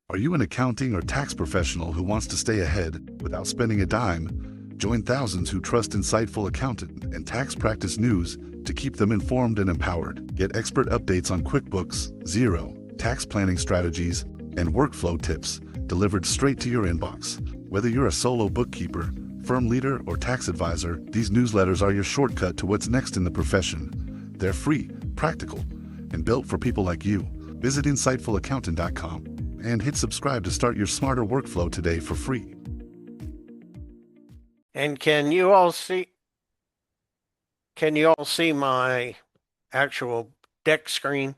Are you an accounting or tax professional who wants to stay ahead without spending a dime? Join thousands who trust insightful accountant and tax practice news to keep them informed and empowered. Get expert updates on QuickBooks, Zero, tax planning strategies, and workflow tips delivered straight to your inbox. Whether you're a solo bookkeeper, firm leader, or tax advisor, these newsletters are your shortcut to what's next in the profession. They're free, practical, and built for people like you. Visit insightfulaccountant.com and hit subscribe to start your smarter workflow today for free. And can you all see my actual deck screen?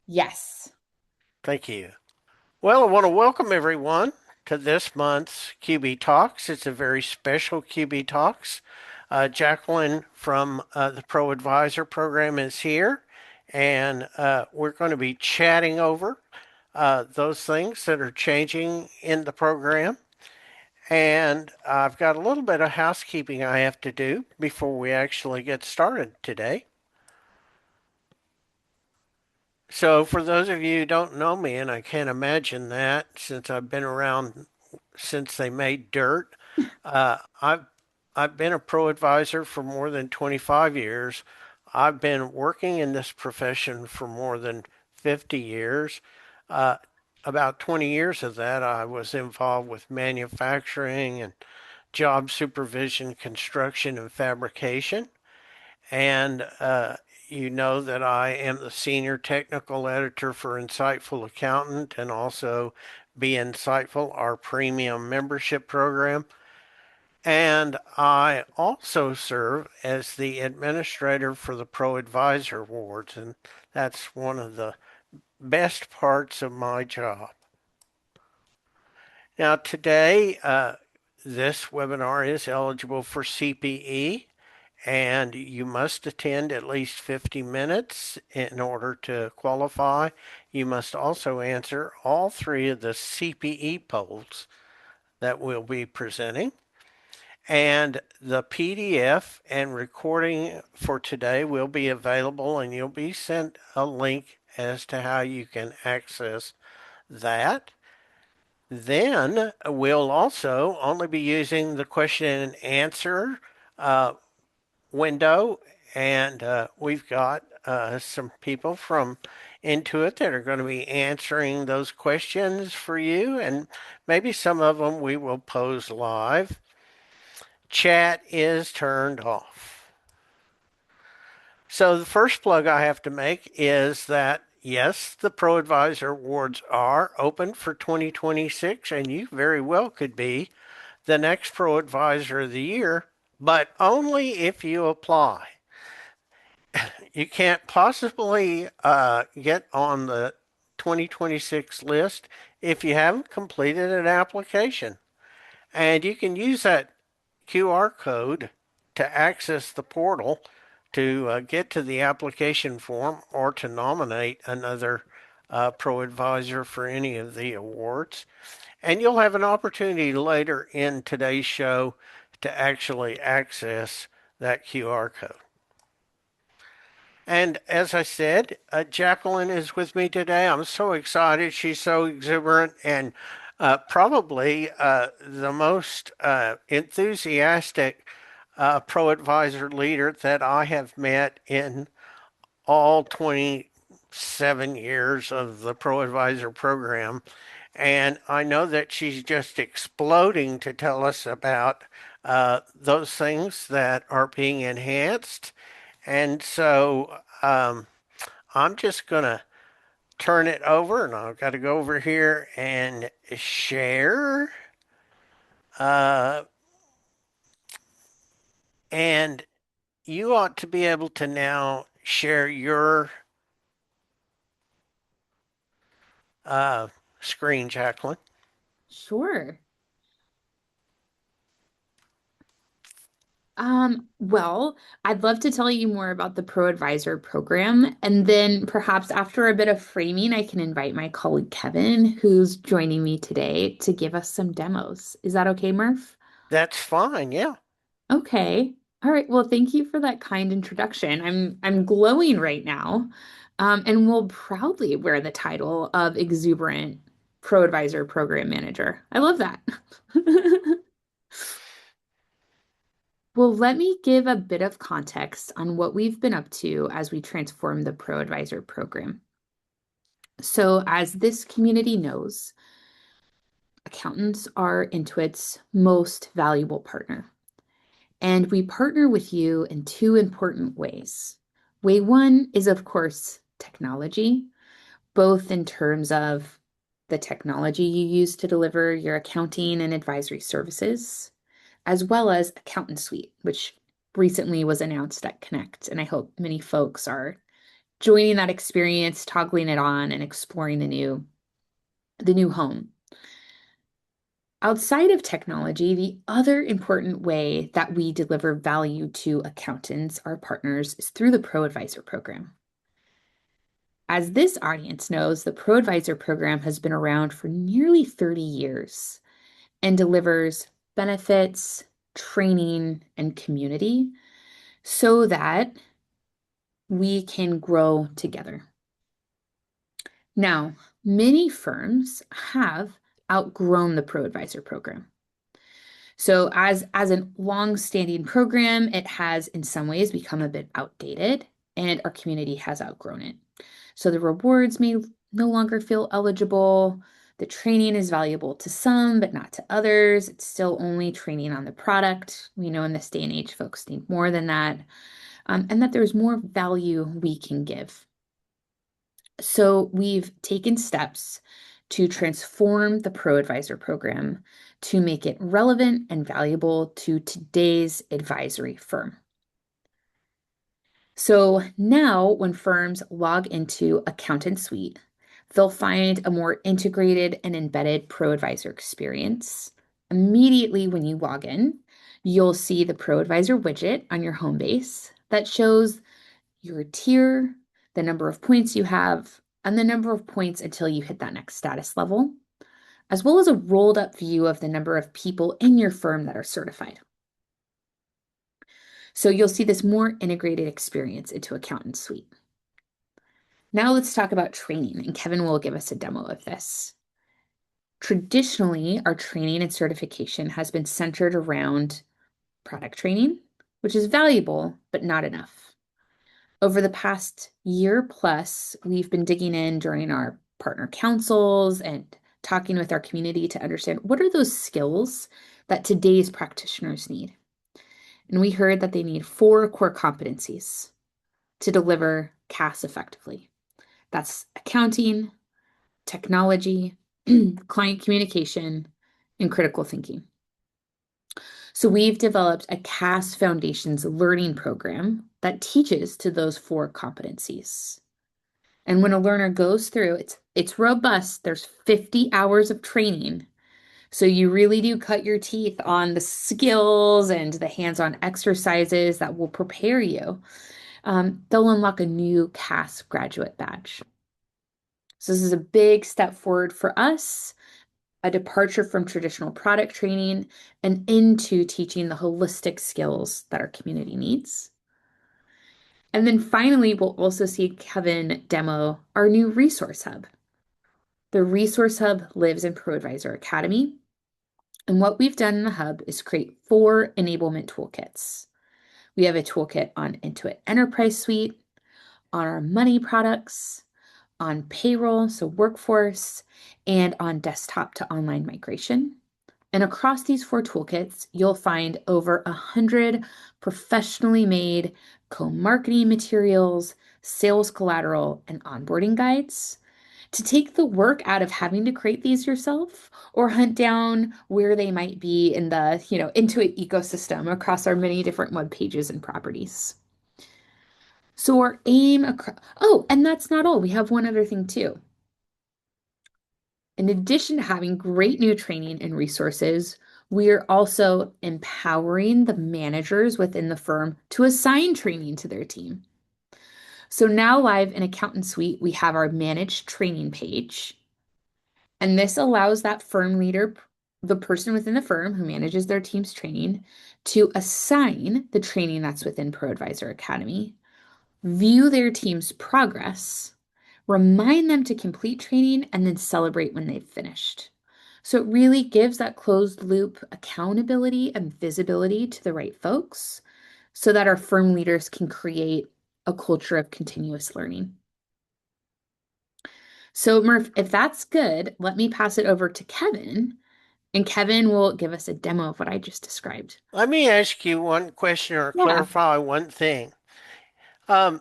Yes. Thank you. Well, I want to welcome everyone to this month's QB Talks. It's a very special QB Talks. Jaclyn from the ProAdvisor Program is here, and we're going to be chatting over those things that are changing in the program. And I've got a little bit of housekeeping I have to do before we actually get started today. So for those of you who don't know me, and I can't imagine that since I've been around since they made dirt, I've been a ProAdvisor for more than 25 years. I've been working in this profession for more than 50 years. About 20 years of that, I was involved with manufacturing and job supervision, construction, and fabrication. And you know that I am the senior technical editor for Insightful Accountant and also Be Insightful, our premium membership program. And I also serve as the administrator for the ProAdvisor Awards, and that's one of the best parts of my job. Now today, this webinar is eligible for CPE, and you must attend at least 50 minutes in order to qualify. You must also answer all three of the CPE polls that we'll be presenting. And the PDF and recording for today will be available, and you'll be sent a link as to how you can access that. Then we'll also only be using the question and answer window, and we've got some people from Intuit that are going to be answering those questions for you, and maybe some of them we will pose live. Chat is turned off. So the first plug I have to make is that yes, the ProAdvisor Awards are open for 2026, and you very well could be the next ProAdvisor of the year, but only if you apply. You can't possibly get on the 2026 list if you haven't completed an application. And you can use that QR code to access the portal to get to the application form or to nominate another ProAdvisor for any of the awards. And you'll have an opportunity later in today's show to actually access that QR code. And as I said, Jaclyn is with me today. I'm so excited. She's so exuberant and probably the most enthusiastic ProAdvisor leader that I have met in all 27 years of the ProAdvisor program. And I know that she's just exploding to tell us about those things that are being enhanced. And so I'm just going to turn it over, and I've got to go over here and share. And you ought to be able to now share your screen, Jaclyn. Sure. Well, I'd love to tell you more about the ProAdvisor program, and then perhaps after a bit of framing, I can invite my colleague Kevin, who's joining me today, to give us some demos. Is that okay, Murph? That's fine, yeah. Okay. All right. Well, thank you for that kind introduction. I'm glowing right now. and will proudly wear the title of exuberant ProAdvisor Program Manager. I love that. Well, let me give a bit of context on what we've been up to as we transform the ProAdvisor program. So, as this community knows, accountants are Intuit's most valuable partner. And we partner with you in two important ways. Way one is, of course, technology, both in terms of the technology you use to deliver your accounting and advisory services, as well as Accountant Suite, which recently was announced at Connect. And I hope many folks are joining that experience, toggling it on, and exploring the new home. Outside of technology, the other important way that we deliver value to accountants, our partners, is through the ProAdvisor program. As this audience knows, the ProAdvisor program has been around for nearly 30 years and delivers benefits, training, and community so that we can grow together. Now, many firms have outgrown the ProAdvisor program. So as a long-standing program, it has in some ways become a bit outdated and our community has outgrown it. So the rewards may no longer feel eligible. The training is valuable to some, but not to others. It's still only training on the product. We know in this day and age, folks need more than that, and that there's more value we can give. So we've taken steps to transform the ProAdvisor program to make it relevant and valuable to today's advisory firm. So now when firms log into Accountant Suite, they'll find a more integrated and embedded ProAdvisor experience. Immediately when you log in, you'll see the ProAdvisor widget on your home base that shows your tier, the number of points you have, and the number of points until you hit that next status level, as well as a rolled up view of the number of people in your firm that are certified. So you'll see this more integrated experience into Accountant Suite. Now let's talk about training, and Kevin will give us a demo of this. Traditionally, our training and certification has been centered around product training, which is valuable, but not enough. Over the past year plus, we've been digging in during our partner councils and talking with our community to understand what are those skills that today's practitioners need. And we heard that they need 4 core competencies to deliver CAS effectively. That's accounting, technology, client communication, and critical thinking. So we've developed a CAS Foundations learning program that teaches to those 4 competencies. And when a learner goes through, it's robust. There's 50 hours of training. So you really do cut your teeth on the skills and the hands-on exercises that will prepare you. They'll unlock a new CAS graduate badge. So this is a big step forward for us, a departure from traditional product training and into teaching the holistic skills that our community needs. And then finally, we'll also see Kevin demo our new resource hub. The resource hub lives in ProAdvisor Academy. And what we've done in the hub is create 4 enablement toolkits. We have a toolkit on Intuit Enterprise Suite, on our money products, on payroll, so workforce, and on desktop to online migration. And across these 4 toolkits, you'll find over 100 professionally made co-marketing materials, sales collateral, and onboarding guides to take the work out of having to create these yourself or hunt down where they might be in the, Intuit ecosystem across our many different web pages and properties. So our aim and that's not all. We have one other thing too. In addition to having great new training and resources, we are also empowering the managers within the firm to assign training to their team. So now live in Accountant Suite, we have our managed training page. And this allows that firm leader, the person within the firm who manages their team's training, to assign the training that's within ProAdvisor Academy view their team's progress, remind them to complete training, and then celebrate when they've finished. So it really gives that closed loop accountability and visibility to the right folks so that our firm leaders can create a culture of continuous learning. So, Murph, if that's good, let me pass it over to Kevin, and Kevin will give us a demo of what I just described. Let me ask you one question or Yeah. clarify one thing. Um,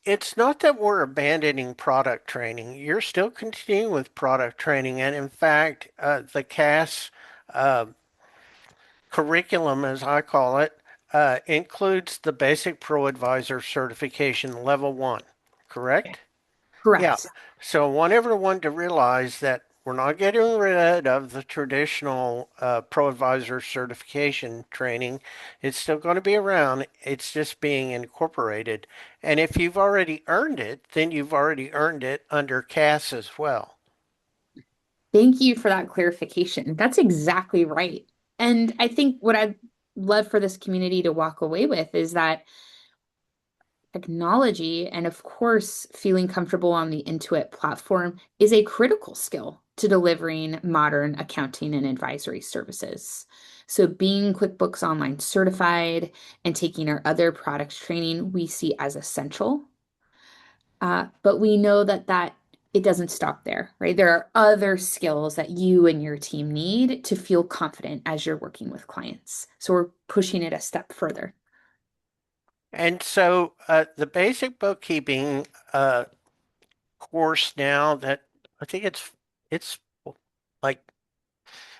it's not that we're abandoning product training. You're still continuing with product training. And in fact, the CAS uh, curriculum, as I call it, includes the basic ProAdvisor certification level 1, correct? Yeah. Correct. So I want everyone to realize that we're not getting rid of the traditional ProAdvisor certification training. It's still going to be around. It's just being incorporated. And if you've already earned it, then you've already earned it under CAS as well. Thank you for that clarification. That's exactly right. And I think what I'd love for this community to walk away with is that technology and, of course, feeling comfortable on the Intuit platform is a critical skill to delivering modern accounting and advisory services. So, being QuickBooks Online certified and taking our other products training, we see as essential. But we know that it doesn't stop there, right? There are other skills that you and your team need to feel confident as you're working with clients. So, we're pushing it a step further. And so the basic bookkeeping course now that I think it's like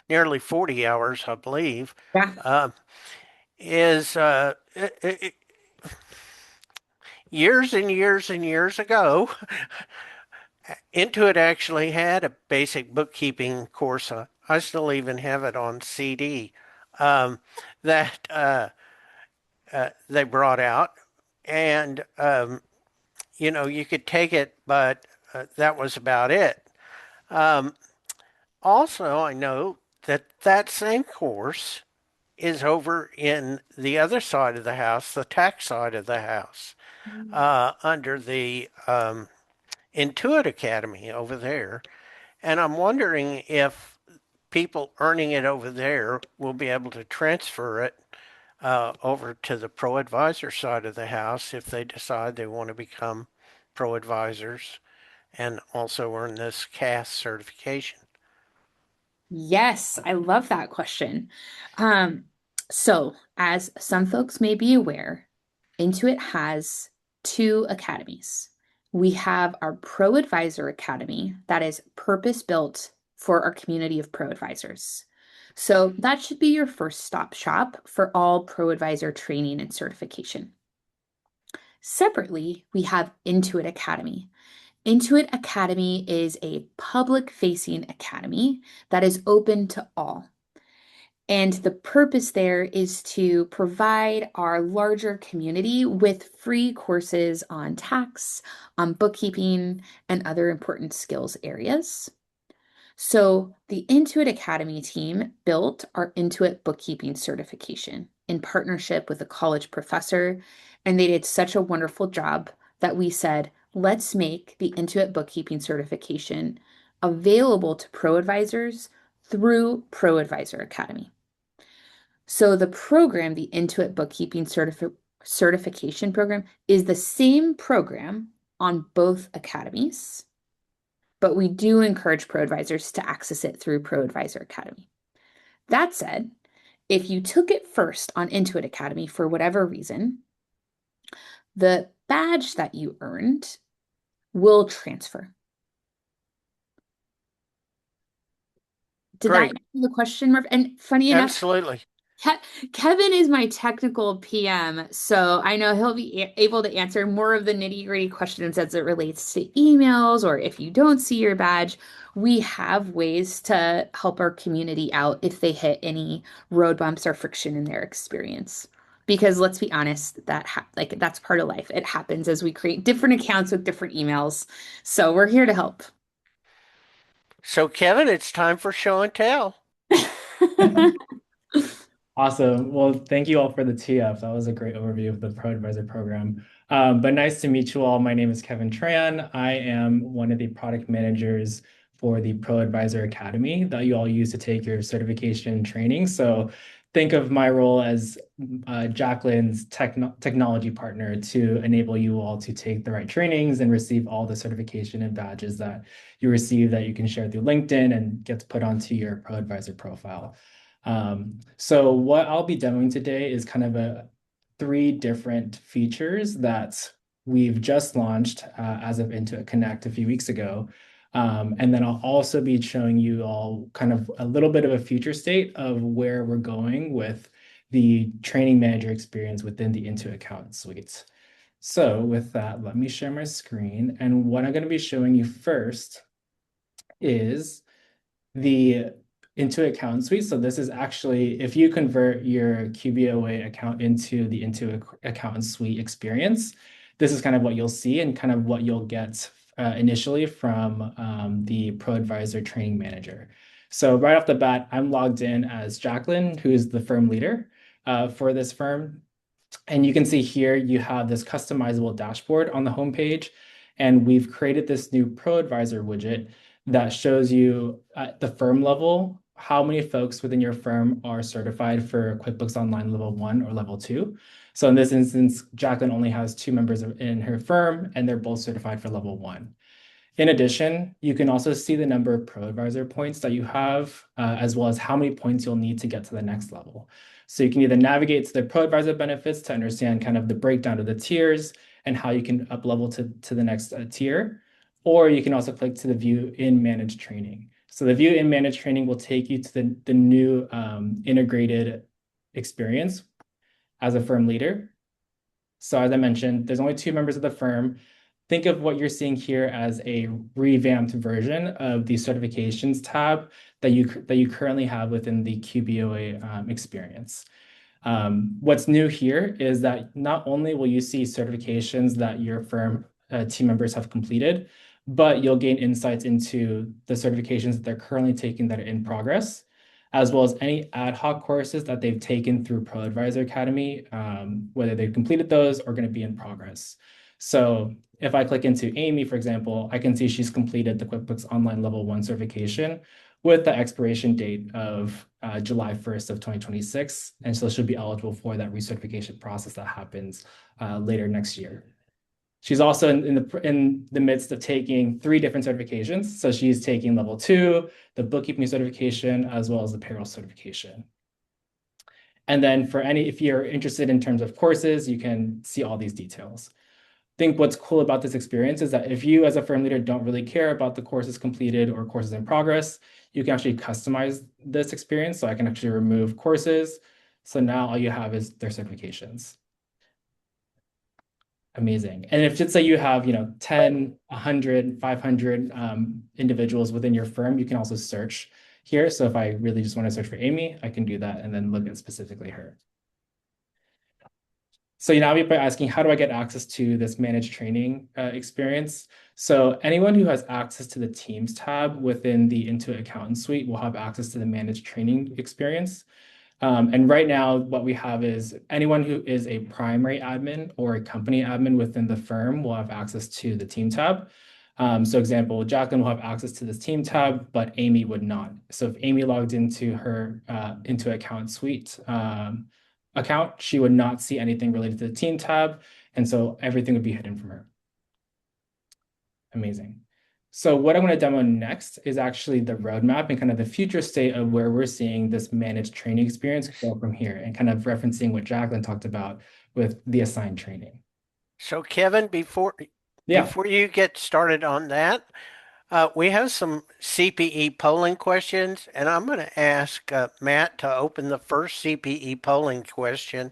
nearly 40 hours, I believe, Yeah. is years and years and years ago, Intuit actually had a basic bookkeeping course. I still even have it on CD that they brought out. And, you could take it, but that was about it. Um, Also, I know that that same course is over in the other side of the house, the tax side of the house, under the Intuit Academy over there. And I'm wondering if people earning it over there will be able to transfer it over to the ProAdvisor side of the house if they decide they want to become ProAdvisors and also earn this CAS certification. Yes, I love that question. Um, so, as some folks may be aware, Intuit has two academies. We have our Pro Advisor Academy that is purpose-built for our community of pro advisors. So, that should be your first stop shop for all Pro Advisor training and certification. Separately, we have Intuit Academy. Intuit Academy is a public-facing academy that is open to all. And the purpose there is to provide our larger community with free courses on tax, on bookkeeping, and other important skills areas. So the Intuit Academy team built our Intuit bookkeeping certification in partnership with a college professor, and they did such a wonderful job that we said, let's make the Intuit bookkeeping certification available to pro advisors through ProAdvisor Academy. So the program, the Intuit bookkeeping certification program, is the same program on both academies, but we do encourage pro advisors to access it through ProAdvisor Academy. That said, if you took it first on Intuit Academy for whatever reason, the badge that you earned will transfer. Did that Great. answer the question, Murph? And funny enough, Absolutely. Kevin is my technical PM, so I know he'll be able to answer more of the nitty-gritty questions as it relates to emails, or if you don't see your badge, we have ways to help our community out if they hit any road bumps or friction in their experience. Because let's be honest, that's part of life. It happens as we create different accounts with different emails. So we're here to help. So, Kevin, it's time for show and tell. Awesome. Well, thank you all for the tee up. That was a great overview of the ProAdvisor program. But nice to meet you all. My name is Kevin Tran. I am one of the product managers for the ProAdvisor Academy that you all use to take your certification training. So think of my role as Jaclyn's technology partner to enable you all to take the right trainings and receive all the certification and badges that you receive that you can share through LinkedIn and gets put onto your ProAdvisor profile. So what I'll be demoing today is kind of three different features that we've just launched as of Intuit Connect a few weeks ago. And then I'll also be showing you all kind of a little bit of a future state of where we're going with the training manager experience within the Intuit Accountant Suite. So with that, let me share my screen. And what I'm going to be showing you first is the Intuit Accountant Suite. So this is actually, if you convert your QBOA account into the Intuit Accountant Suite experience, this is kind of what you'll see and kind of what you'll get initially from the ProAdvisor Training Manager. So right off the bat, I'm logged in as Jaclyn, who is the firm leader for this firm. And you can see here, you have this customizable dashboard on the homepage. And we've created this new ProAdvisor widget that shows you at the firm level how many folks within your firm are certified for QuickBooks Online Level 1 or Level 2. So in this instance, Jaclyn only has 2 members in her firm, and they're both certified for Level 1. In addition, you can also see the number of ProAdvisor points that you have, as well as how many points you'll need to get to the next level. So you can either navigate to the ProAdvisor benefits to understand kind of the breakdown of the tiers and how you can up level to the next tier, or you can also click to the view in managed training. So the view in managed training will take you to the new integrated experience as a firm leader. So as I mentioned, there's only 2 members of the firm. Think of what you're seeing here as a revamped version of the certifications tab that you currently have within the QBOA experience. What's new here is that not only will you see certifications that your firm team members have completed, but you'll gain insights into the certifications that they're currently taking that are in progress, as well as any ad hoc courses that they've taken through ProAdvisor Academy, whether they've completed those or going to be in progress. So if I click into Amy, for example, I can see she's completed the QuickBooks Online Level 1 certification with the expiration date of July 1st of 2026. And so she'll be eligible for that recertification process that happens later next year. She's also in the midst of taking 3 different certifications. So she's taking Level 2, the bookkeeping certification, as well as the payroll certification. And then if you're interested in terms of courses, you can see all these details. I think what's cool about this experience is that if you as a firm leader don't really care about the courses completed or courses in progress, you can actually customize this experience. So I can actually remove courses. So now all you have is their certifications. Amazing. And if let's say you have 10, 100, 500 individuals within your firm, you can also search here. So if I really just want to search for Amy, I can do that and then look at specifically her. So now people are asking, how do I get access to this managed training experience? So anyone who has access to the Teams tab within the Intuit Accountant Suite will have access to the managed training experience. And right now, what we have is anyone who is a primary admin or a company admin within the firm will have access to the team tab. So example, Jaclyn will have access to this team tab, but Amy would not. So if Amy logged into her Intuit Accountant Suite account, she would not see anything related to the team tab. And so everything would be hidden from her. Amazing. So what I'm going to demo next is actually the roadmap and kind of the future state of where we're seeing this managed training experience go from here, and kind of referencing what Jaclyn talked about with the assigned training. So Kevin, before you get started on that, we have some CPE polling questions, and I'm going to ask Matt to open the first CPE polling question.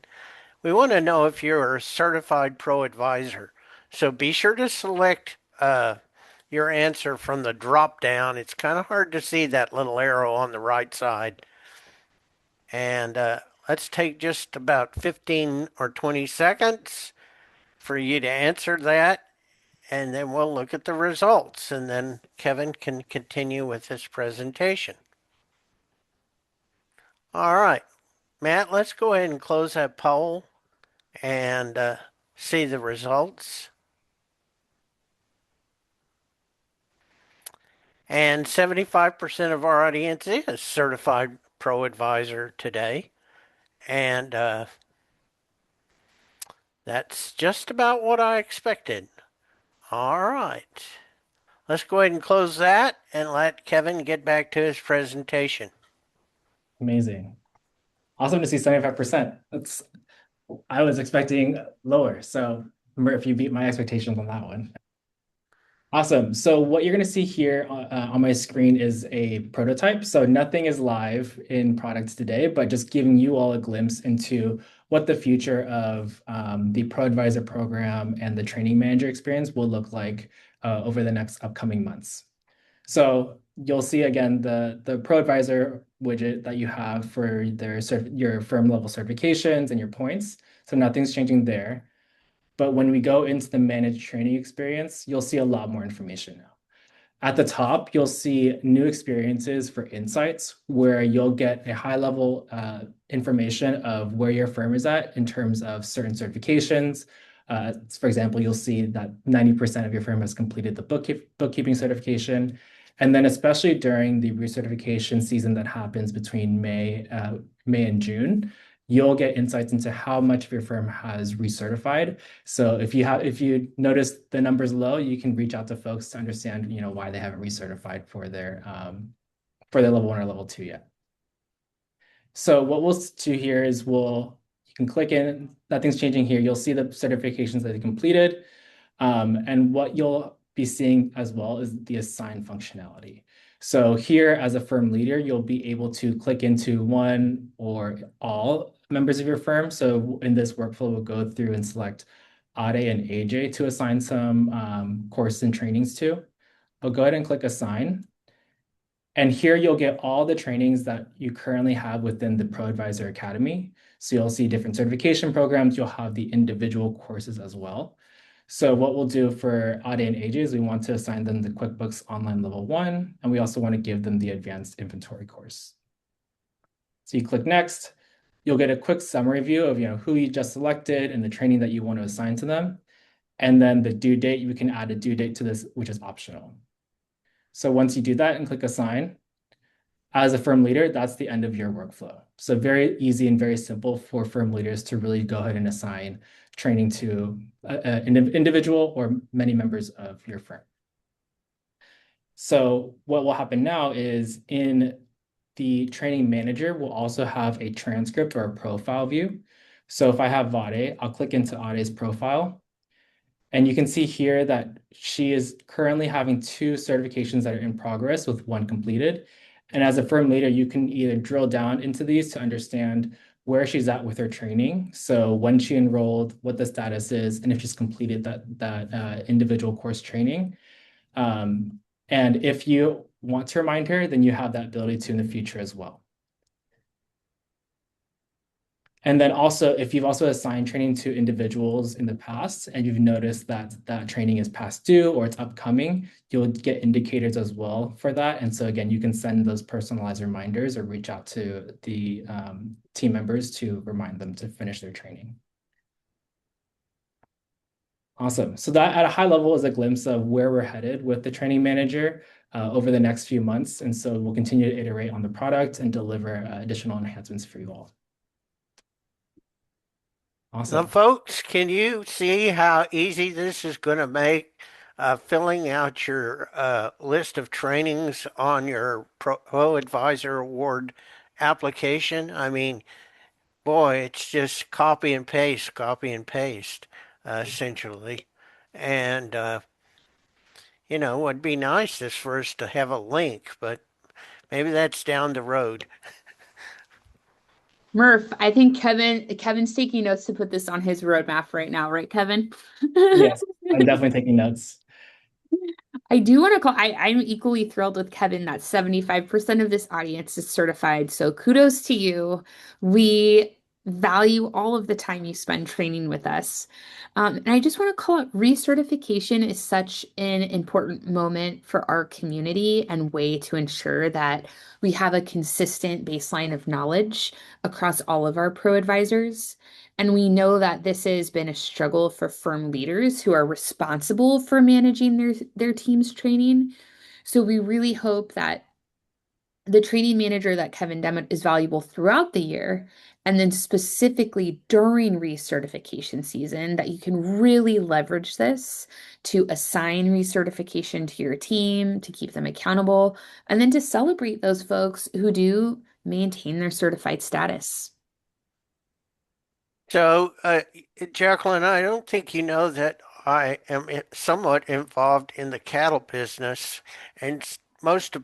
We want to know if you're a certified pro advisor. So be sure to select your answer from the drop down. It's kind of hard to see that little arrow on the right side. And let's take just about 15 or 20 seconds for you to answer that. And then we'll look at the results. And then Kevin can continue with his presentation. All right, Matt, let's go ahead and close that poll. And see the results. And 75% of our audience is certified ProAdvisor today. And that's just about what I expected. All right. Let's go ahead and close that and let Kevin get back to his presentation. Amazing. Awesome to see 75%. I was expecting lower. So Murph, you beat my expectations on that one. Awesome. So what you're going to see here on my screen is a prototype. So nothing is live in products today, but just giving you all a glimpse into what the future of the ProAdvisor program and the training manager experience will look like over the next upcoming months. So you'll see again the ProAdvisor widget that you have for your firm level certifications and your points. So nothing's changing there. But when we go into the managed training experience, you'll see a lot more information now. At the top, you'll see new experiences for insights, where you'll get a high level information of where your firm is at in terms of certain certifications. For example, you'll see that 90% of your firm has completed the bookkeeping certification. And then especially during the recertification season that happens between May and June, you'll get insights into how much of your firm has recertified. So if you notice the numbers low, you can reach out to folks to understand, why they haven't recertified for their level 1 or level 2 yet. So what we'll do here is you can click in, nothing's changing here. You'll see the certifications that they completed. And what you'll be seeing as well is the assign functionality. So here as a firm leader, you'll be able to click into one or all members of your firm. So in this workflow, we'll go through and select Ade and AJ to assign some courses and trainings to. I'll go ahead and click assign. And here you'll get all the trainings that you currently have within the ProAdvisor Academy. So you'll see different certification programs. You'll have the individual courses as well. So what we'll do for Ade and AJ is we want to assign them the QuickBooks Online Level 1, and we also want to give them the Advanced Inventory course. So you click Next, you'll get a quick summary view of who you just selected and the training that you want to assign to them. And then the due date, you can add a due date to this, which is optional. So once you do that and click Assign, as a firm leader, that's the end of your workflow. So very easy and very simple for firm leaders to really go ahead and assign training to an individual or many members of your firm. So what will happen now is in the training manager, we'll also have a transcript or a profile view. So if I have Ade, I'll click into Ade's profile. And you can see here that she is currently having 2 certifications that are in progress with 1 completed. And as a firm leader, you can either drill down into these to understand where she's at with her training. So when she enrolled, what the status is, and if she's completed that individual course training. And if you want to remind her, then you have that ability to in the future as well. And then also, if you've also assigned training to individuals in the past and you've noticed that that training is past due or it's upcoming, you'll get indicators as well for that. And so again, you can send those personalized reminders or reach out to the team members to remind them to finish their training. Awesome. So that at a high level is a glimpse of where we're headed with the training manager over the next few months. And so we'll continue to iterate on the product and deliver additional enhancements for you all. Awesome. Now, folks, can you see how easy this is going to make filling out your list of trainings on your ProAdvisor Award application? I mean, boy, it's just copy and paste, essentially. And, what'd be nice is for us to have a link, but maybe that's down the road. Murph, I think Kevin's taking notes to put this on his roadmap right now, right, Kevin? Yes, I'm definitely taking notes. I do want to I'm equally thrilled with Kevin that 75% of this audience is certified. So kudos to you. We value all of the time you spend training with us. And I just want to call out recertification is such an important moment for our community and way to ensure that we have a consistent baseline of knowledge across all of our pro advisors. And we know that this has been a struggle for firm leaders who are responsible for managing their team's training. So we really hope that the training manager that Kevin demoed is valuable throughout the year, and then specifically during recertification season, that you can really leverage this to assign recertification to your team, to keep them accountable, and then to celebrate those folks who do maintain their certified status. So, Jaclyn, I don't think you know that I am somewhat involved in the cattle business, and most of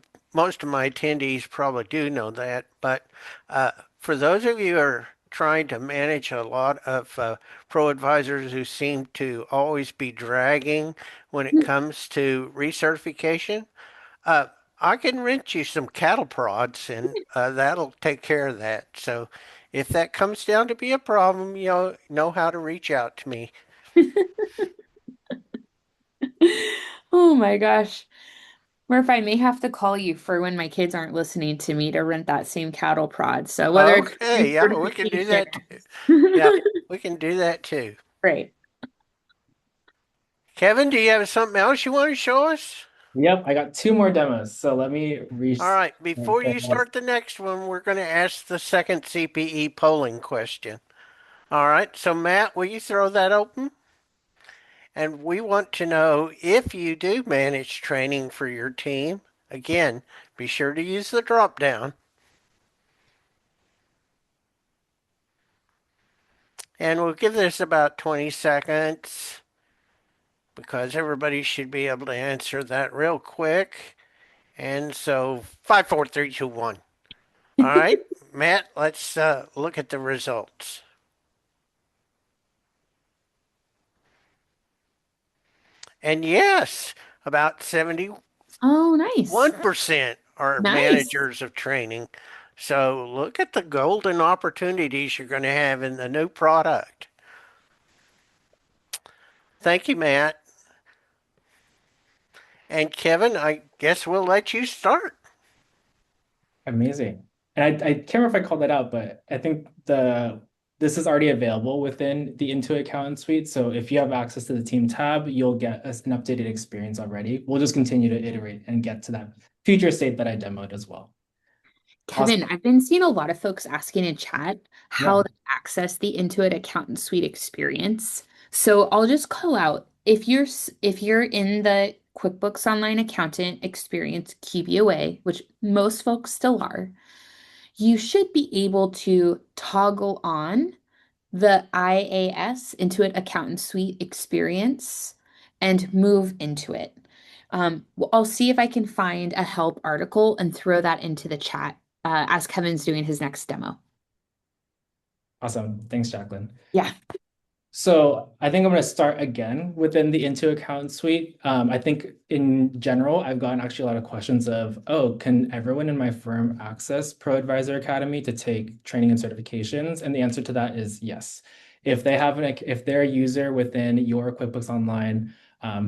my attendees probably do know that. But for those of you who are trying to manage a lot of pro advisors who seem to always be dragging when it comes to recertification, uh, I can rent you some cattle prods, and that'll take care of that. So if that comes down to be a problem, you'll know how to reach out to me. Oh my gosh. Murph, I may have to call you for when my kids aren't listening to me to rent that same cattle prod. So whether it's Okay, yeah, we can do certification. that. Yeah, we can do that too. Great. Kevin, do you have something else you want to show us? Yep, I got 2 more demos. So let me reach. All right, before you start the next one, we're going to ask the second CPE polling question. All right, so Matt, will you throw that open? And we want to know if you do manage training for your team. Again, be sure to use the drop down. And we'll give this about 20 seconds because everybody should be able to answer that real quick. And so 5, 4, 3, 2, 1. All right, Matt, let's look at the results. And yes, about 71% Oh, nice. are Nice. managers of training. So look at the golden opportunities you're going to have in the new product. Thank you, Matt. And Kevin, I guess we'll let you start. Amazing. And I can't remember if I called that out, but I think this is already available within the Intuit Accountant Suite. So if you have access to the team tab, you'll get an updated experience already. We'll just continue to iterate and get to that future state that I demoed as well. Kevin, Awesome. I've been seeing a lot of folks asking in chat how Yeah. to access the Intuit Accountant Suite experience. So I'll just call out if you're in the QuickBooks Online Accountant experience QBOA, which most folks still are, you should be able to toggle on the IAS Intuit Accountant Suite experience and move into it. I'll see if I can find a help article and throw that into the chat as Kevin's doing his next demo. Awesome. Thanks, Jaclyn. Yeah. So I think I'm going to start again within the Intuit Accountant Suite. I think in general, I've gotten actually a lot of questions of, oh, can everyone in my firm access ProAdvisor Academy to take training and certifications? And the answer to that is yes. If they're a user within your QuickBooks Online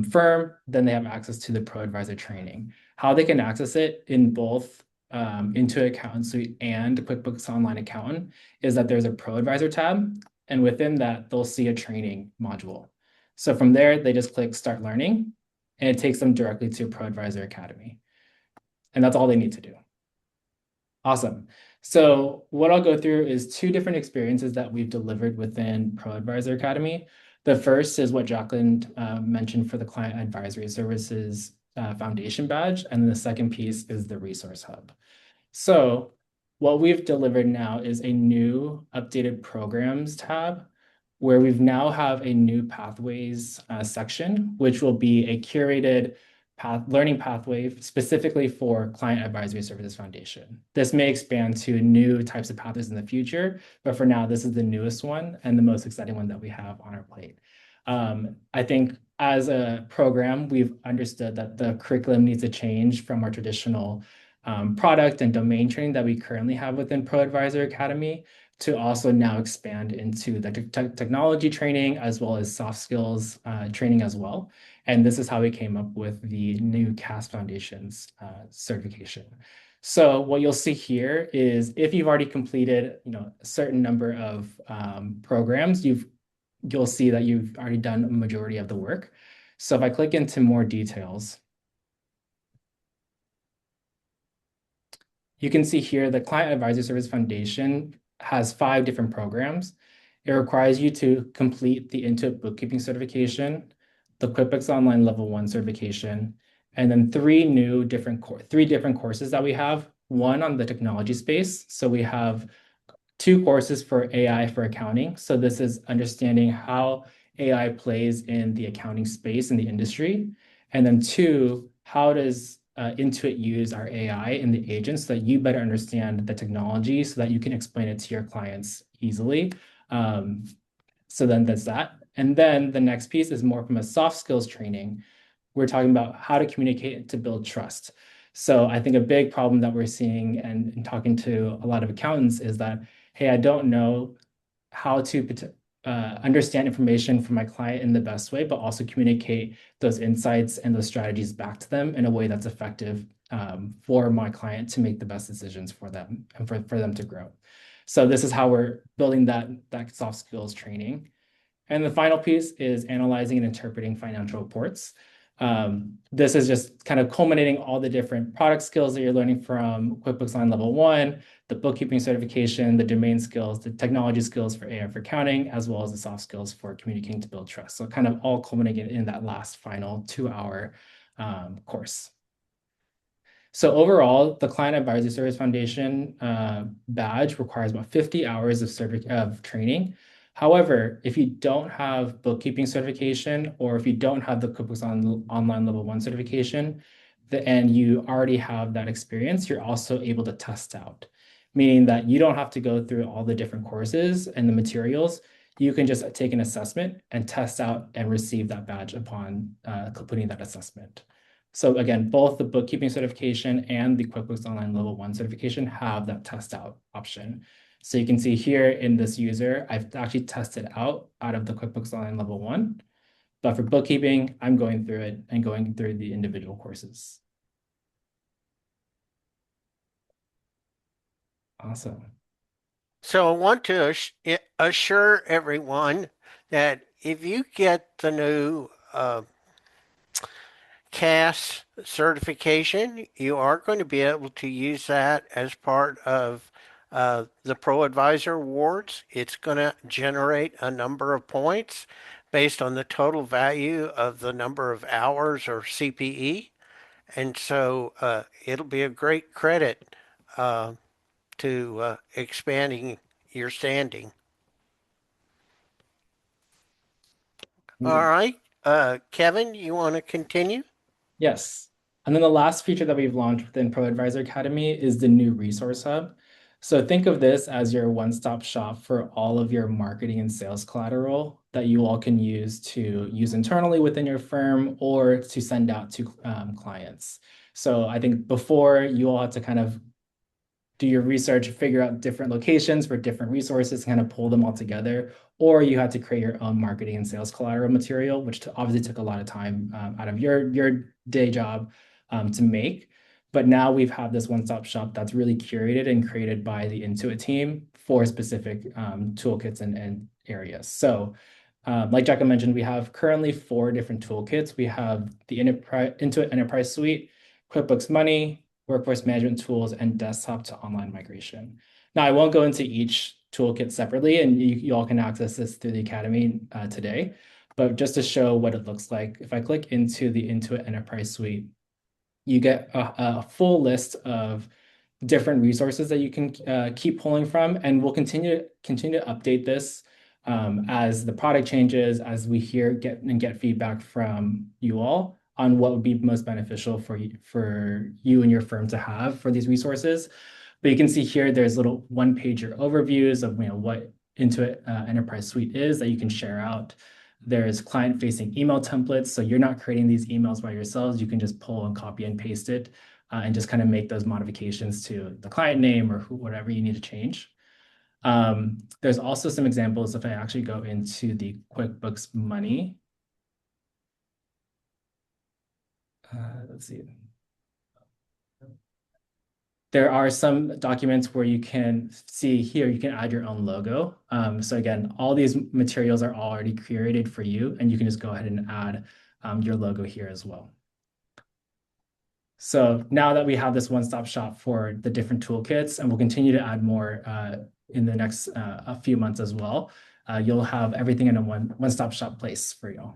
firm, then they have access to the ProAdvisor training. How they can access it in both Intuit Accountant Suite and QuickBooks Online Accountant is that there's a ProAdvisor tab. And within that, they'll see a training module. So from there, they just click Start Learning, and it takes them directly to ProAdvisor Academy. And that's all they need to do. Awesome. So what I'll go through is 2 different experiences that we've delivered within ProAdvisor Academy. The first is what Jaclyn mentioned for the Client Advisory Services Foundation badge. And then the second piece is the Resource Hub. So what we've delivered now is a new updated programs tab where we've now have a new pathways section, which will be a curated learning pathway specifically for Client Advisory Services Foundation. This may expand to new types of pathways in the future, but for now, this is the newest one and the most exciting one that we have on our plate. I think as a program, we've understood that the curriculum needs to change from our traditional product and domain training that we currently have within ProAdvisor Academy to also now expand into the technology training as well as soft skills training as well. And this is how we came up with the new CAS Foundations certification. So what you'll see here is if you've already completed, a certain number of programs, you'll see that you've already done a majority of the work. So if I click into more details, you can see here the Client Advisor Service Foundation has 5 different programs. It requires you to complete the Intuit Bookkeeping Certification, the QuickBooks Online Level 1 certification, and then 3 different courses that we have. One on the technology space. So we have 2 courses for AI for accounting. So this is understanding how AI plays in the accounting space in the industry. And then 2, how does Intuit use our AI in the agents so that you better understand the technology so that you can explain it to your clients easily. So then that's that. And then the next piece is more from a soft skills training. We're talking about how to communicate to build trust. So I think a big problem that we're seeing and talking to a lot of accountants is that, hey, I don't know how to understand information from my client in the best way, but also communicate those insights and those strategies back to them in a way that's effective for my client to make the best decisions for them and for them to grow. So this is how we're building that soft skills training. And the final piece is analyzing and interpreting financial reports. This is just kind of culminating all the different product skills that you're learning from QuickBooks Online Level 1, the bookkeeping certification, the domain skills, the technology skills for AI for accounting, as well as the soft skills for communicating to build trust. So kind of all culminating in that last final 2-hour course. So overall, the Client Advisor Service Foundation badge requires about 50 hours of training. However, if you don't have bookkeeping certification or if you don't have the QuickBooks Online Level 1 certification, and you already have that experience, you're also able to test out, meaning that you don't have to go through all the different courses and the materials. You can just take an assessment and test out and receive that badge upon completing that assessment. So again, both the bookkeeping certification and the QuickBooks Online Level 1 certification have that test out option. So you can see here in this user, I've actually tested out of the QuickBooks Online Level 1. But for bookkeeping, I'm going through it and going through the individual courses. Awesome. So I want to assure everyone that if you get the new CAS certification, you are going to be able to use that as part of the ProAdvisor Awards. It's going to generate a number of points based on the total value of the number of hours or CPE. And so it'll be a great credit to expanding your standing. All right. Kevin, you want to continue? Yes. And then the last feature that we've launched within ProAdvisor Academy is the new Resource Hub. So think of this as your one-stop shop for all of your marketing and sales collateral that you all can use internally within your firm or to send out to clients. So I think before you all had to kind of do your research, figure out different locations for different resources, kind of pull them all together, or you had to create your own marketing and sales collateral material, which obviously took a lot of time out of your day job to make. But now we've had this one-stop shop that's really curated and created by the Intuit team for specific toolkits and areas. So like Jaclyn mentioned, we have currently 4 different toolkits. We have the Intuit Enterprise Suite, QuickBooks Money, workforce management tools, and desktop to online migration. Now, I won't go into each toolkit separately, and you all can access this through the Academy today. But just to show what it looks like, if I click into the Intuit Enterprise Suite, you get a full list of different resources that you can keep pulling from, and we'll continue to update this as the product changes, as we get feedback from you all on what would be most beneficial for you and your firm to have for these resources. But you can see here, there's little one-pager overviews of what Intuit Enterprise Suite is that you can share out. There's client-facing email templates, so you're not creating these emails by yourselves. You can just pull and copy and paste it and just kind of make those modifications to the client name or whatever you need to change. There's also some examples if I actually go into the QuickBooks Money. Let's see. There are some documents where you can see here, you can add your own logo. So again, all these materials are already created for you, and you can just go ahead and add your logo here as well. So now that we have this one-stop shop for the different toolkits, and we'll continue to add more in the next a few months as well, you'll have everything in a one-stop shop place for you.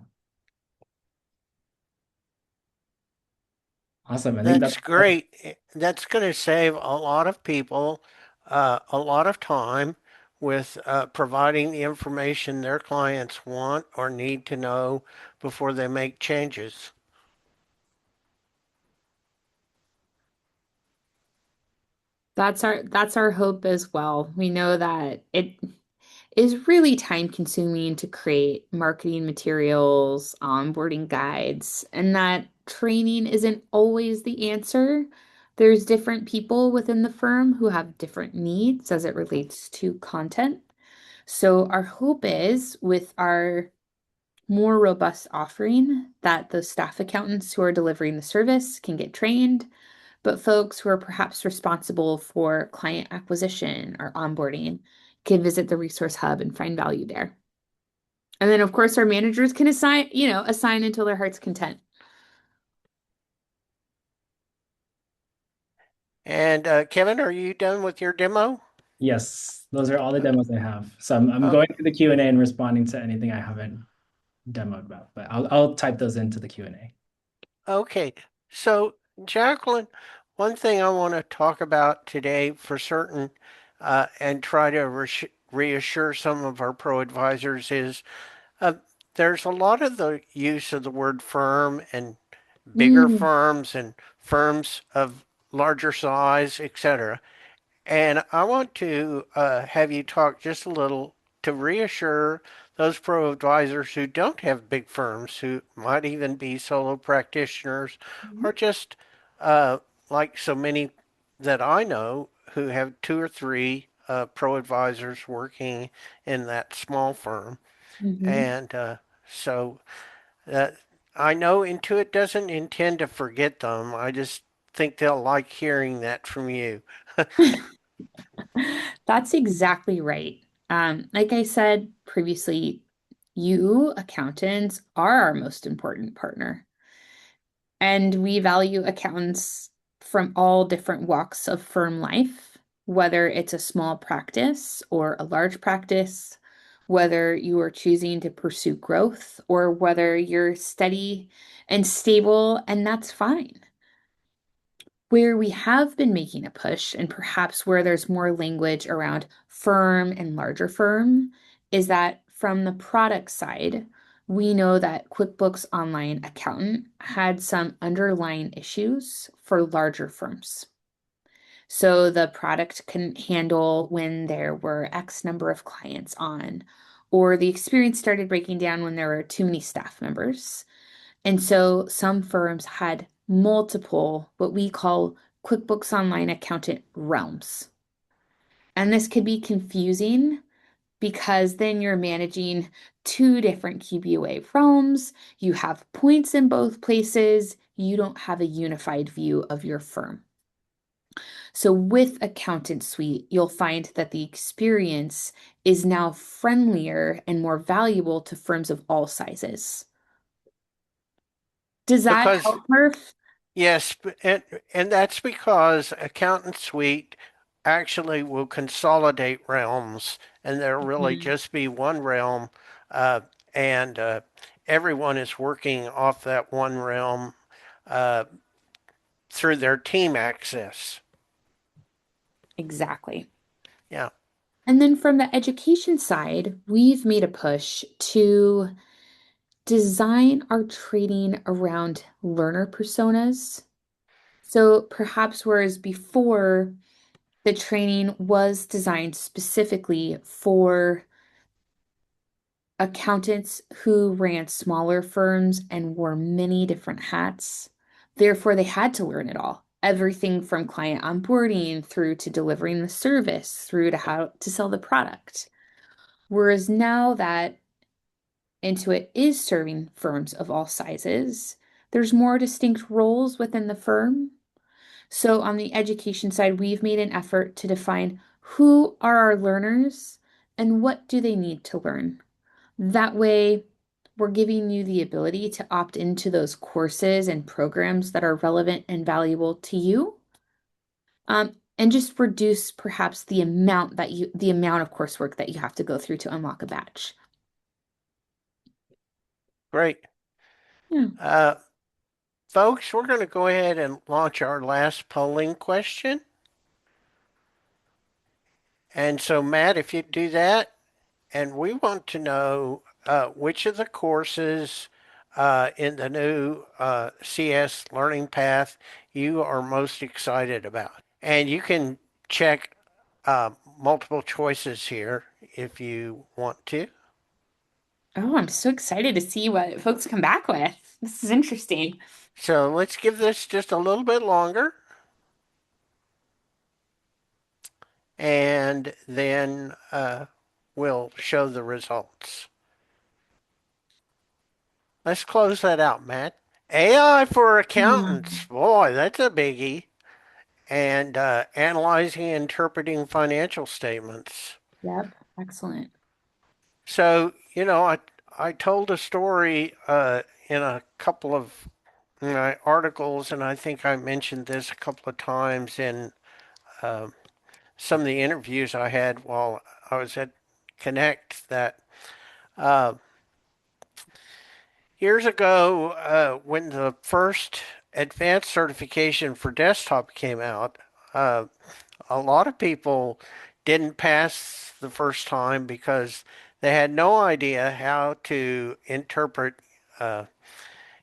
Awesome. I think That's great. That's going to save a lot of people a lot of time with providing the information their clients want or need to know before they make changes. That's our hope as well. We know that it is really time consuming to create marketing materials, onboarding guides, and that training isn't always the answer. There's different people within the firm who have different needs as it relates to content. So our hope is with our more robust offering that the staff accountants who are delivering the service can get trained, but folks who are perhaps responsible for client acquisition or onboarding can visit the resource hub and find value there. And then of course our managers can assign until their heart's content. And Kevin, are you done with your demo? Yes, those are all the demos I have. So I'm Oh, going through the Q&A and responding to anything I haven't demoed about, but I'll type those into the Q&A. okay. So, Jaclyn, one thing I want to talk about today for certain and try to reassure some of our pro advisors is uh, there's a lot of the use of the word firm and bigger Mm, firms and firms of larger size, etc. And I want to have you talk just a little to reassure those pro advisors who don't have big firms, who might even be solo practitioners, or just uh, like so many that I know who have two or three pro advisors working in that small firm. mhm. And so uh, I know Intuit doesn't intend to forget them. I just think they'll like hearing that from you. That's exactly right. Like I said previously, you accountants are our most important partner. And we value accountants from all different walks of firm life, whether it's a small practice or a large practice, whether you are choosing to pursue growth or whether you're steady and stable, and that's fine. Where we have been making a push, and perhaps where there's more language around firm and larger firm, is that from the product side, we know that QuickBooks Online Accountant had some underlying issues for larger firms. So the product couldn't handle when there were X number of clients on, or the experience started breaking down when there were too many staff members. And so some firms had multiple, what we call QuickBooks Online Accountant realms. And this could be confusing because then you're managing two different QBOA realms. You have points in both places. You don't have a unified view of your firm. So with Accountant Suite, you'll find that the experience is now friendlier and more valuable to firms of all sizes. Does that Because help, Murph? yes, and that's because Accountant Suite actually will consolidate realms, and there'll really Mhm. just be one realm, uh, and everyone is working off that one realm uh, through their team access. Exactly. Yeah, And then from the education side, we've made a push to design our training around learner personas. So perhaps whereas before the training was designed specifically for accountants who ran smaller firms and wore many different hats. Therefore, they had to learn it all. Everything from client onboarding through to delivering the service, through to how to sell the product. Whereas now that Intuit is serving firms of all sizes, there's more distinct roles within the firm. So on the education side, we've made an effort to define who are our learners and what do they need to learn. That way, we're giving you the ability to opt into those courses and programs that are relevant and valuable to you, and just reduce perhaps the amount of coursework that you have to go through to unlock a batch. Great. Yeah. Folks, we're going to go ahead and launch our last polling question. And so, Matt, if you do that, and we want to know which of the courses in the new CS learning path you are most excited about. And you can check multiple choices here if you want to. Oh, I'm so excited to see what folks come back with. This is interesting. So let's give this just a little bit longer. And then we'll show the results. Let's close that out, Matt. AI for accountants. Boy, that's a biggie. And analyzing and interpreting financial statements. Yep, excellent. So, I told a story in a couple of my articles, and I think I mentioned this a couple of times in some of the interviews I had while I was at Connect that uh, years ago, when the first advanced certification for desktop came out, a lot of people didn't pass the first time because they had no idea how to interpret uh,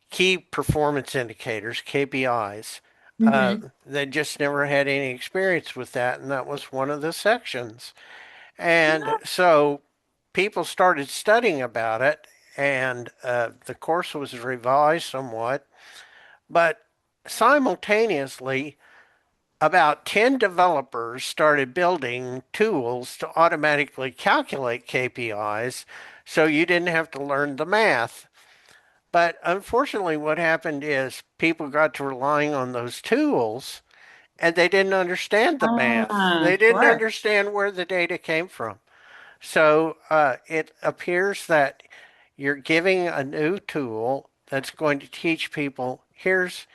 key performance indicators, KPIs. Mm-hmm. They just never had any experience with that, and that was one of the sections. And so people started studying about it, and the course was revised somewhat. But simultaneously, about 10 developers started building tools to automatically calculate KPIs so you didn't have to learn the math. But unfortunately, what happened is people got to relying on those tools and they didn't understand the math. They didn't Sure. understand where the data came from. So it appears that you're giving a new tool that's going to teach people here's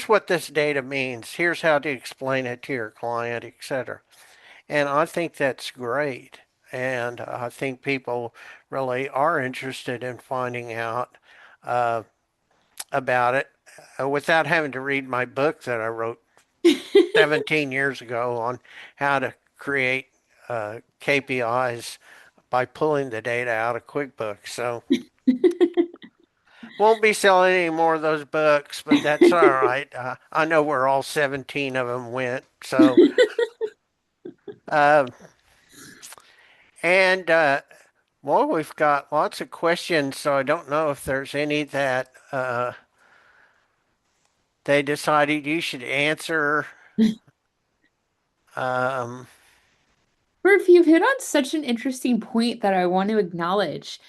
what this data means. Here's how to explain it to your client, etc. And I think that's great. And I think people really are interested in finding out uh, about it without having to read my book that I wrote 17 years ago on how to create KPIs by pulling the data out of QuickBooks. So won't be selling any more of those books, but that's all right. I know where all 17 of them went. So, uh, and well, we've got lots of questions, so I don't know if there's any that they decided you should answer. Um, Murph, you've hit on such an interesting point that I want to acknowledge.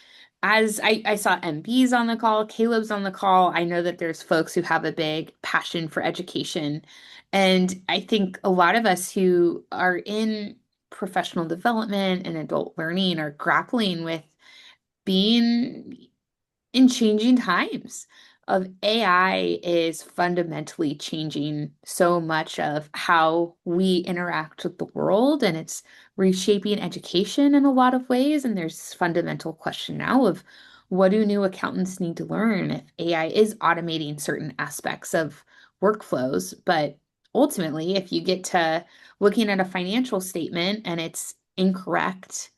As I saw MB's on the call, Caleb's on the call, I know that there's folks who have a big passion for education. And I think a lot of us who are in professional development and adult learning are grappling with being in changing times of AI is fundamentally changing so much of how we interact with the world, and it's reshaping education in a lot of ways. And there's this fundamental question now of what do new accountants need to learn if AI is automating certain aspects of workflows. But ultimately, if you get to looking at a financial statement and it's incorrect,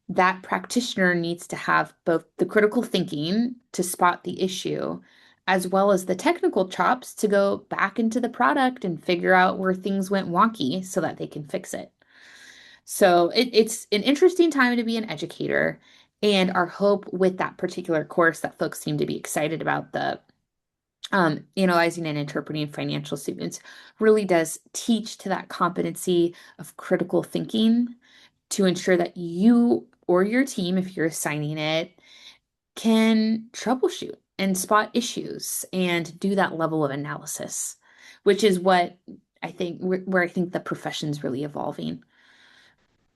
that practitioner needs to have both the critical thinking to spot the issue, as well as the technical chops to go back into the product and figure out where things went wonky so that they can fix it. So it's an interesting time to be an educator. And our hope with that particular course that folks seem to be excited about, the analyzing and interpreting financial statements, really does teach to that competency of critical thinking to ensure that you or your team, if you're assigning it, can troubleshoot and spot issues and do that level of analysis, which is what I think where I think the profession's really evolving.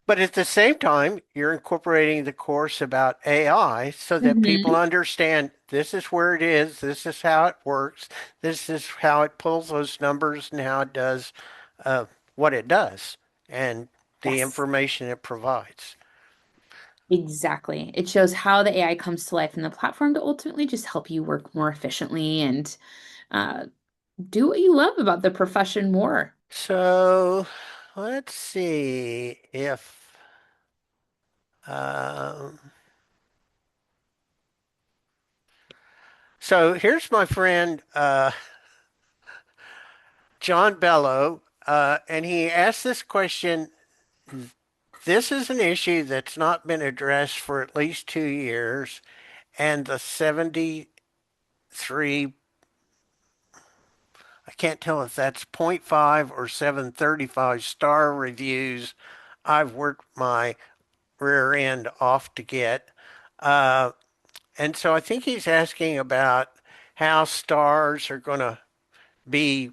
But at the same time, you're incorporating the course about AI so that people Mhm. understand this is where it is, this is how it works, this is how it pulls those numbers and how it does uh, what it does and the Yes, information it provides. exactly. It shows how the AI comes to life in the platform to ultimately just help you work more efficiently and uh, do what you love about the profession more. So let's see if um, so here's my friend John Bello, and he asked this question. This is an issue that's not been addressed for at least 2 years, and the 73, I can't tell if that's point 0.5 or 735 star reviews I've worked my rear end off to get. Uh, and so I think he's asking about how stars are going to be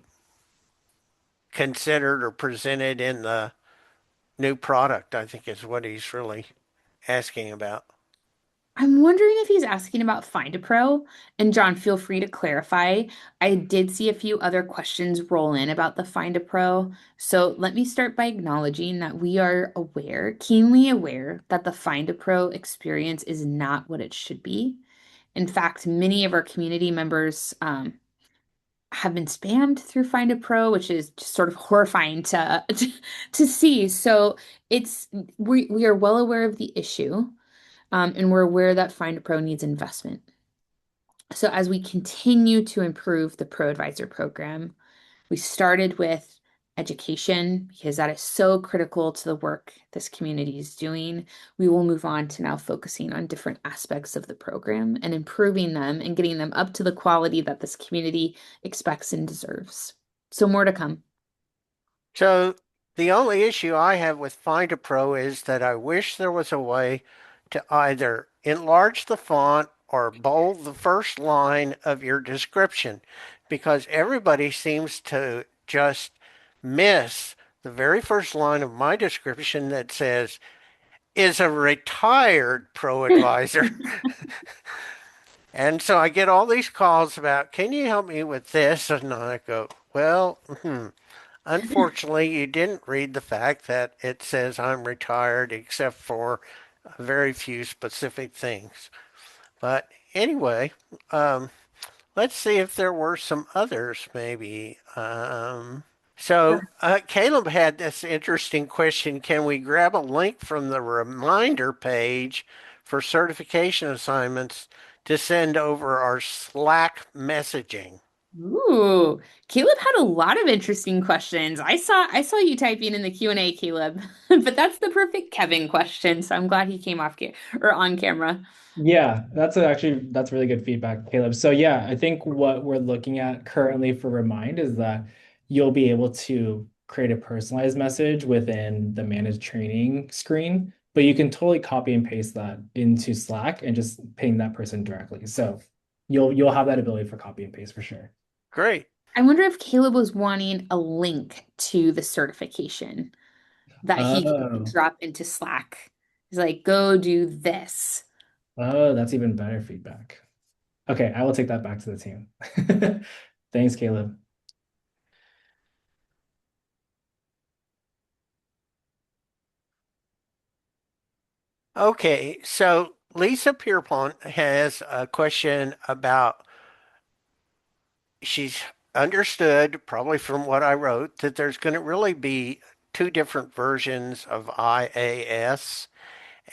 considered or presented in the new product, I think is what he's really asking about. I'm wondering if he's asking about Find a Pro. And John, feel free to clarify. I did see a few other questions roll in about the Find a Pro. So let me start by acknowledging that we are aware, keenly aware, that the Find a Pro experience is not what it should be. In fact, many of our community members have been spammed through Find a Pro, which is just sort of horrifying to to see. So it's we are well aware of the issue. And we're aware that Find a Pro needs investment. So as we continue to improve the ProAdvisor program, we started with education because that is so critical to the work this community is doing. We will move on to now focusing on different aspects of the program and improving them and getting them up to the quality that this community expects and deserves. So more to come. So the only issue I have with Find a Pro is that I wish there was a way to either enlarge the font or bold the first line of your description because everybody seems to just miss the very first line of my description that says, is a retired pro advisor. And so I get all these calls about, can you help me with this? And I go, well, unfortunately, you didn't read the fact that it says I'm retired except for very few specific things. But anyway, um, let's see if there were some others maybe. Caleb had this interesting question. Can we grab a link from the reminder page for certification assignments to send over our Slack messaging? Ooh, Caleb had a lot of interesting questions. I saw you typing in the Q&A, Caleb. But that's the perfect Kevin question, so I'm glad he came off ca or on camera. Yeah, that's really good feedback, Caleb. So yeah, I think what we're looking at currently for Remind is that you'll be able to create a personalized message within the managed training screen, but you can totally copy and paste that into Slack and just ping that person directly. So you'll have that ability for copy and paste for sure. Great. I wonder if Caleb was wanting a link to the certification that he could Oh, drop into Slack. He's like, go do this. oh, that's even better feedback. Okay, I will take that back to the team. Thanks, Caleb. Okay, so Lisa Pierpont has a question about she's understood, probably from what I wrote, that there's going to really be two different versions of IAS.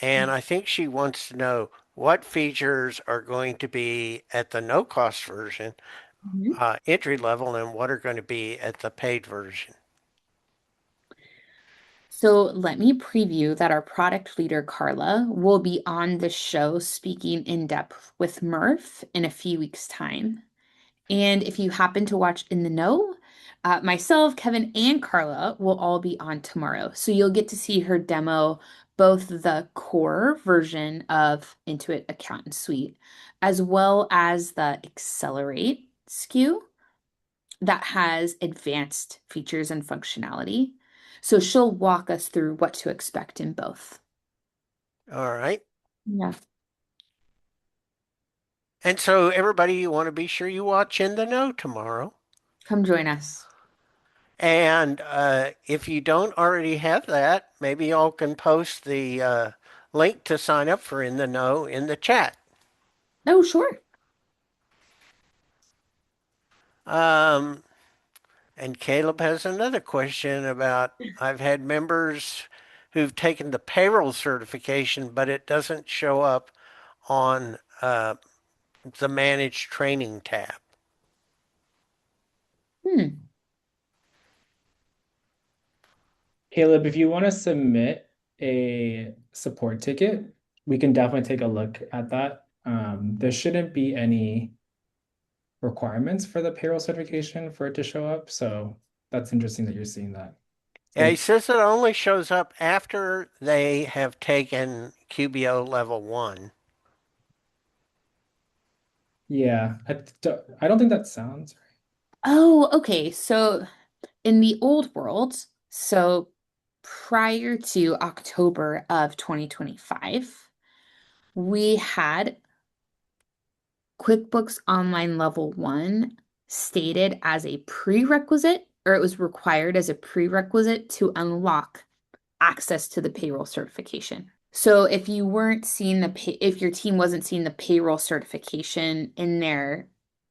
And I think she wants to know what features are going to be at the no cost version, Mhm. entry level, and what are going to be at the paid version. So let me preview that our product leader, Carla, will be on the show speaking in depth with Murph in a few weeks' time. And if you happen to watch In the Know, myself, Kevin, and Carla will all be on tomorrow. So you'll get to see her demo both the core version of Intuit Accountant Suite as well as the Accelerate SKU. that has advanced features and functionality. So she'll walk us through what to expect in both. All right. Yeah. And so everybody, you want to be sure you watch In the Know tomorrow. Come join us. And if you don't already have that, maybe y'all can post the link to sign up for In the Know in the chat. Oh, sure. And Caleb has another question about I've had members who've taken the payroll certification, but it doesn't show up on the Manage Training tab. Caleb, if you want to submit a support ticket, we can definitely take a look at that. There shouldn't be any requirements for the payroll certification for it to show up. So that's interesting that you're seeing that. Yeah, he says it only shows up after they have taken QBO level 1. Yeah, I don't think that sounds right. Oh, okay. So in the old world, so prior to October of 2025, we had QuickBooks Online Level 1 stated as a prerequisite, or it was required as a prerequisite to unlock access to the payroll certification. So if you weren't seeing if your team wasn't seeing the payroll certification in their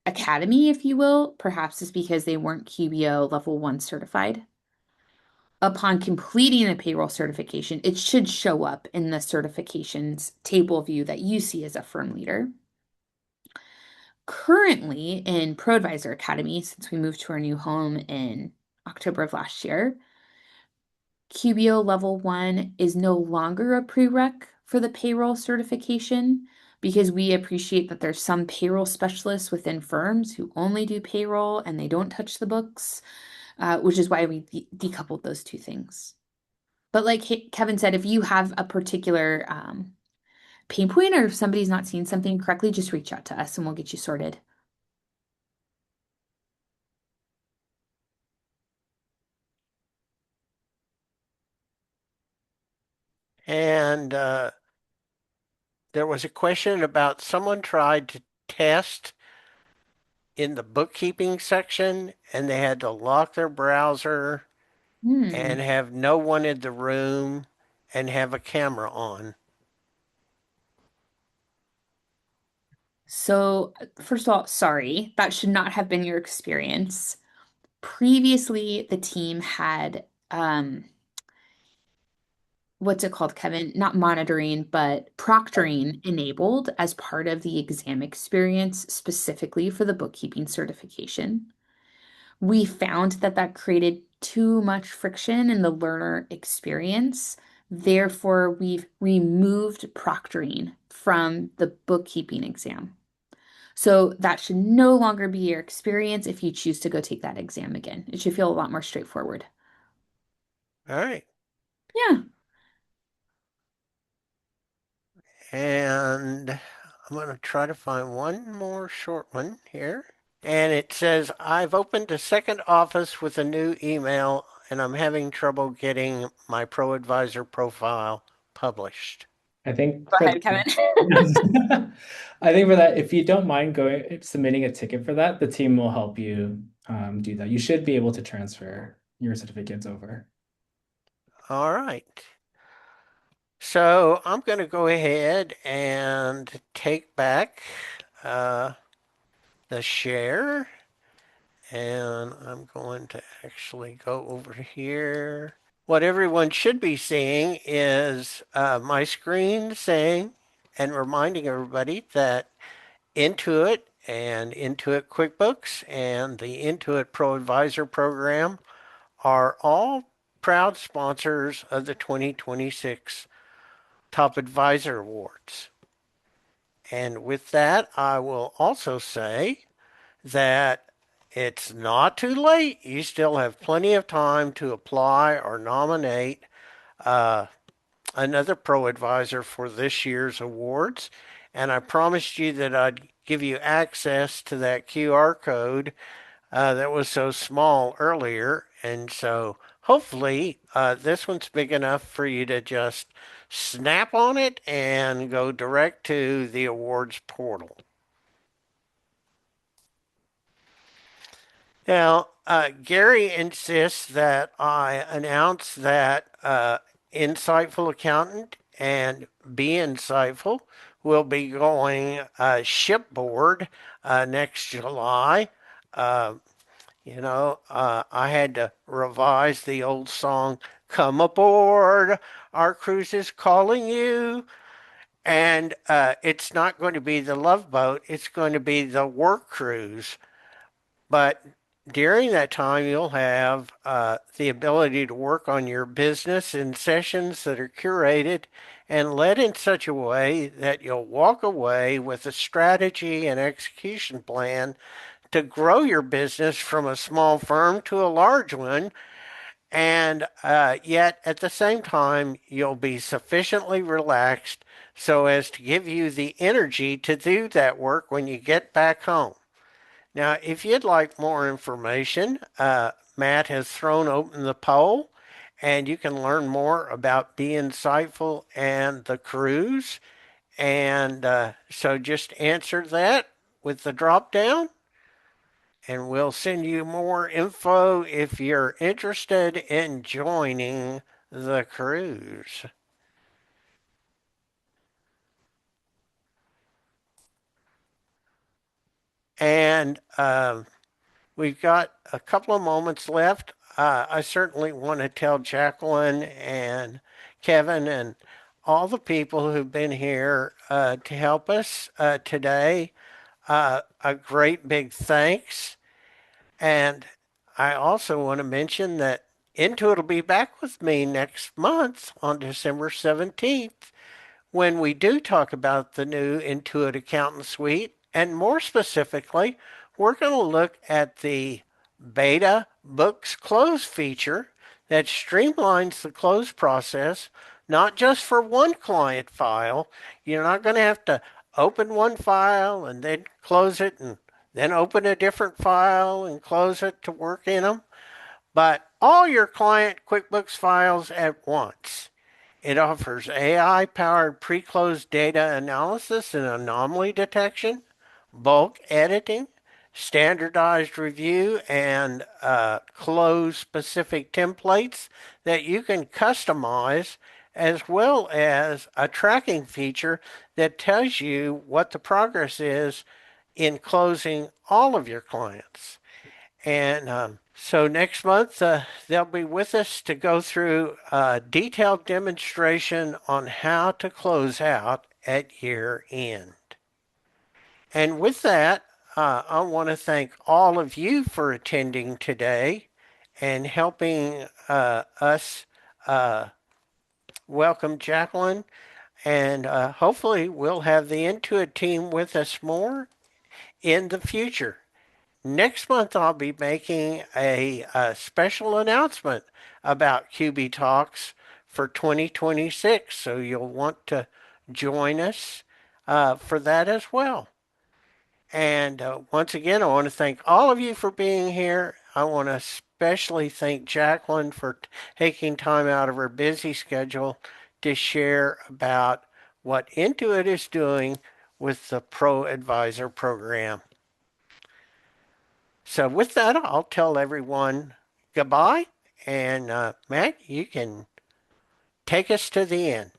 academy, if you will, perhaps it's because they weren't QBO level 1 certified. Upon completing the payroll certification, it should show up in the certifications table view that you see as a firm leader. Currently in ProAdvisor Academy, since we moved to our new home in October of last year, QBO level 1 is no longer a prereq for the payroll certification because we appreciate that there's some payroll specialists within firms who only do payroll and they don't touch the books, which is why we decoupled those two things. But like Kevin said, if you have a particular pain point or if somebody's not seeing something correctly, just reach out to us and we'll get you sorted. And there was a question about someone tried to test in the bookkeeping section and they had to lock their browser and have no one in the room and have a camera on. So, first of all, sorry, that should not have been your experience. Previously, the team had what's it called, Kevin? Not monitoring, but proctoring enabled as part of the exam experience, specifically for the bookkeeping certification. We found that that created too much friction in the learner experience. Therefore, we've removed proctoring from the bookkeeping exam. So that should no longer be your experience if you choose to go take that exam again. It should feel a lot more straightforward. All right. Yeah. And I'm going to try to find one more short one here. And it says, I've opened a second office with a new email and I'm having trouble getting my ProAdvisor profile published. I think Go for ahead, Kevin. I think for that, if you don't mind submitting a ticket for that, the team will help you do that. You should be able to transfer your certificates over. All right. So I'm going to go ahead and take back the share. And I'm going to actually go over here. What everyone should be seeing is my screen saying and reminding everybody that Intuit and Intuit QuickBooks and the Intuit ProAdvisor Program are all proud sponsors of the 2026 Top Advisor Awards. And with that, I will also say that it's not too late. You still have plenty of time to apply or nominate another ProAdvisor for this year's awards. And I promised you that I'd give you access to that QR code that was so small earlier. And so hopefully this one's big enough for you to just snap on it and go direct to the awards portal. Now, Gary insists that I announce that Insightful Accountant and Be Insightful will be going shipboard next July. I had to revise the old song, Come Aboard, Our Cruise is Calling You. And it's not going to be the Love Boat, it's going to be the Work Cruise. But during that time, you'll have the ability to work on your business in sessions that are curated and led in such a way that you'll walk away with a strategy and execution plan to grow your business from a small firm to a large one. And yet, at the same time, you'll be sufficiently relaxed so as to give you the energy to do that work when you get back home. Now, if you'd like more information, Matt has thrown open the poll, and you can learn more about Be Insightful and the cruise. And so just answer that with the drop down, and we'll send you more info if you're interested in joining the cruise. And we've got a couple of moments left. I certainly want to tell Jaclyn and Kevin and all the people who've been here to help us today a great big thanks. And I also want to mention that Intuit will be back with me next month on December 17th when we do talk about the new Intuit Accountant Suite. And more specifically, we're going to look at the beta books close feature that streamlines the close process, not just for one client file. You're not going to have to open one file and then close it and then open a different file and close it to work in them, but all your client QuickBooks files at once. It offers AI-powered pre-close data analysis and anomaly detection, bulk editing, standardized review, and close-specific templates that you can customize, as well as a tracking feature that tells you what the progress is in closing all of your clients. And so next month, they'll be with us to go through a detailed demonstration on how to close out at year end. And with that, I want to thank all of you for attending today and helping us welcome Jaclyn. And hopefully we'll have the Intuit team with us more in the future. Next month, I'll be making a special announcement about QB Talks for 2026, so you'll want to join us for that as well. And once again, I want to thank all of you for being here. I want to especially thank Jaclyn for taking time out of her busy schedule to share about what Intuit is doing with the ProAdvisor program. So with that, I'll tell everyone goodbye. And Matt, you can take us to the end.